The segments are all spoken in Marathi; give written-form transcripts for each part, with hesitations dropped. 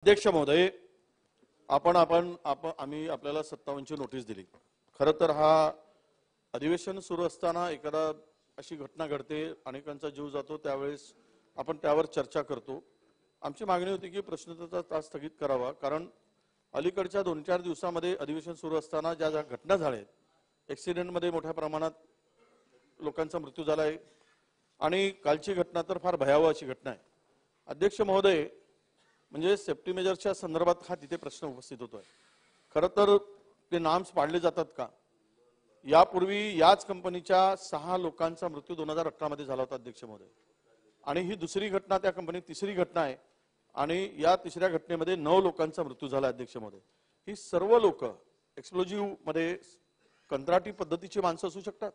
अध्यक्ष महोदय, आम्ही आपल्याला 57 ची नोटीस दिली। खरं तर हा अधिवेशन सुरू असताना एखादा अशी घटना घडते, अनेकांचा जीव जातो, त्यावेळेस आपण त्यावर चर्चा करतो। आमची मागणी होती की प्रश्नोत्तराचा तास स्थगित करावा, कारण अलीकडच्या 2-4 दिवसांमध्ये अधिवेशन सुरू असताना ज्या ज्या घटना झाल्या, ऍक्सिडेंट मध्ये मोठ्या प्रमाणात लोकांचा मृत्यू झाला आहे आणि कालची घटना तर फार भयावह अशी घटना आहे। अध्यक्ष महोदय, म्हणजे सेफ्टी मेजरच्या संदर्भात हा तिथे प्रश्न उपस्थित होतोय। खरं तर ते नाम्स पाडले जातात का? यापूर्वी याच कंपनीच्या 6 लोकांचा मृत्यू 2018 मध्ये झाला होता अध्यक्ष महोदय, आणि ही दुसरी घटना त्या कंपनीत तिसरी घटना आहे, आणि या तिसऱ्या घटनेमध्ये 9 लोकांचा मृत्यू झाला अध्यक्ष महोदय। ही सर्व लोक एक्सप्लोजिव्ह मध्ये कंत्राटी पद्धतीची माणसं असू शकतात,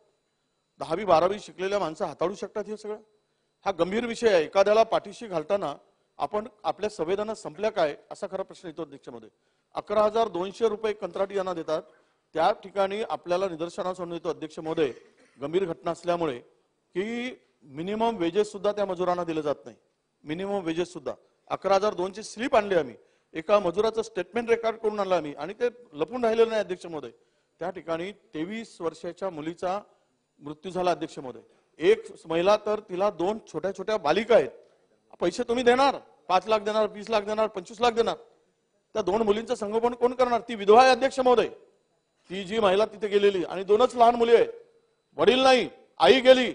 10वी 12वी शिकलेल्या माणसं हाताळू शकतात। हे सगळं हा गंभीर विषय आहे। एखाद्याला पाठीशी घालताना आपण आपल्या संवेदना संपल्या काय असा खरा प्रश्न येतो अध्यक्ष महोदय। 11,200 रुपये कंत्राटी यांना देतात, त्या ठिकाणी आपल्याला निदर्शनास आणून येतो अध्यक्ष महोदय, गंभीर घटना असल्यामुळे, की मिनिमम वेजेस सुद्धा त्या मजुरांना दिले जात नाही। मिनिमम वेजेस सुद्धा 11,200 ची स्लिप आणली आम्ही, एका मजुराचं स्टेटमेंट रेकॉर्ड करून आणलं आम्ही, आणि ते लपून राहिलेलं नाही अध्यक्ष महोदय। त्या ठिकाणी 23 वर्षाच्या मुलीचा मृत्यू झाला अध्यक्ष महोदय। एक महिला तर तिला 2 छोट्या छोट्या बालिका आहेत। पैसे तुम्ही देणार, 5 लाख देणार, 20 लाख देणार, 25 लाख देणार, त्या 2 मुलींचं संगोपन कोण करणार? ती विधवा आहे अध्यक्ष महोदय, ती जी महिला तिथे गेलेली, आणि 2च लहान मुली आहेत, वडील नाही, आई गेली,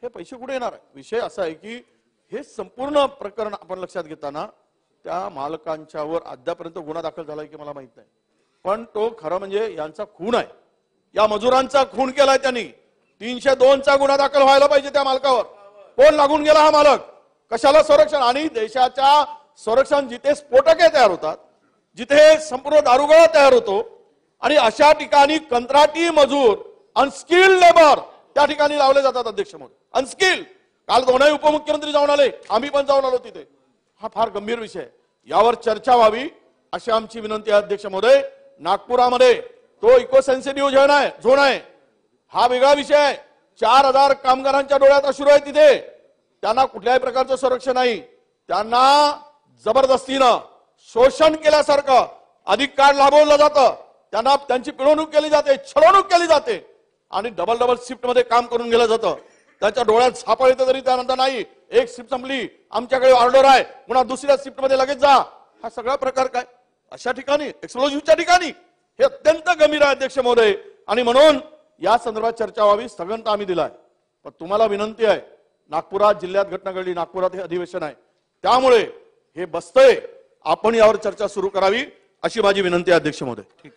हे पैसे कुठे येणार? विषय असा आहे की हे संपूर्ण प्रकरण आपण लक्षात घेताना त्या मालकांच्यावर अद्यापर्यंत गुन्हा दाखल झालाय की मला माहित नाही, पण तो खरं म्हणजे यांचा खून आहे, या मजुरांचा खून केलाय त्यांनी। 302 चा गुन्हा दाखल व्हायला पाहिजे त्या मालकावर। कोण लागून गेला हा मालक? कशाला संरक्षण? आणि देशाच्या संरक्षण जिथे स्फोटके तयार होतात, जिथे संपूर्ण दारुगोळा तयार होतो, आणि अशा ठिकाणी कंत्राटी मजूर, अनस्किल्ड लेबर त्या ठिकाणी लावले जातात अध्यक्ष महोदय, अनस्किल्ड। काल दोनही उपमुख्यमंत्री जाऊन आले, आम्ही पण जाऊन आलो तिथे। हा फार गंभीर विषय, यावर चर्चा व्हावी अशी आमची विनंती आहे अध्यक्ष महोदय। नागपुरामध्ये तो इको सेन्सिटिव्ह झोन आहे, हा वेगळा विषय आहे। 4,000 कामगारांच्या डोळ्यात अश्रू आहे तिथे, त्यांना कुठल्याही प्रकारचं संरक्षण नाही, त्यांना जबरदस्तीनं शोषण केल्यासारखं अधिक काळ लाभवलं जातं, त्यांना त्यांची पिळवणूक केली जाते, छळवणूक केली जाते, आणि डबल शिफ्ट मध्ये काम करून गेलं जातं। त्यांच्या डोळ्यात सापळ येतं तरी त्यानंतर नाही, एक शिफ्ट संपली, आमच्याकडे ऑर्डर आहे, पुन्हा दुसऱ्या शिफ्ट मध्ये लगेच जा। हा सगळा प्रकार काय अशा ठिकाणी, एक्सप्लोजिव्हच्या ठिकाणी? हे अत्यंत गंभीर आहे अध्यक्ष महोदय, आणि म्हणून या संदर्भात चर्चा व्हावी, स्थगन आम्ही दिलाय। पण तुम्हाला विनंती आहे, नागपुरात जिल्ह्यात घटना घडली, नागपुरात हे अधिवेशन आहे, त्यामुळे हे बसतंय, आपण यावर चर्चा सुरू करावी अशी माझी विनंती आहे अध्यक्ष महोदय।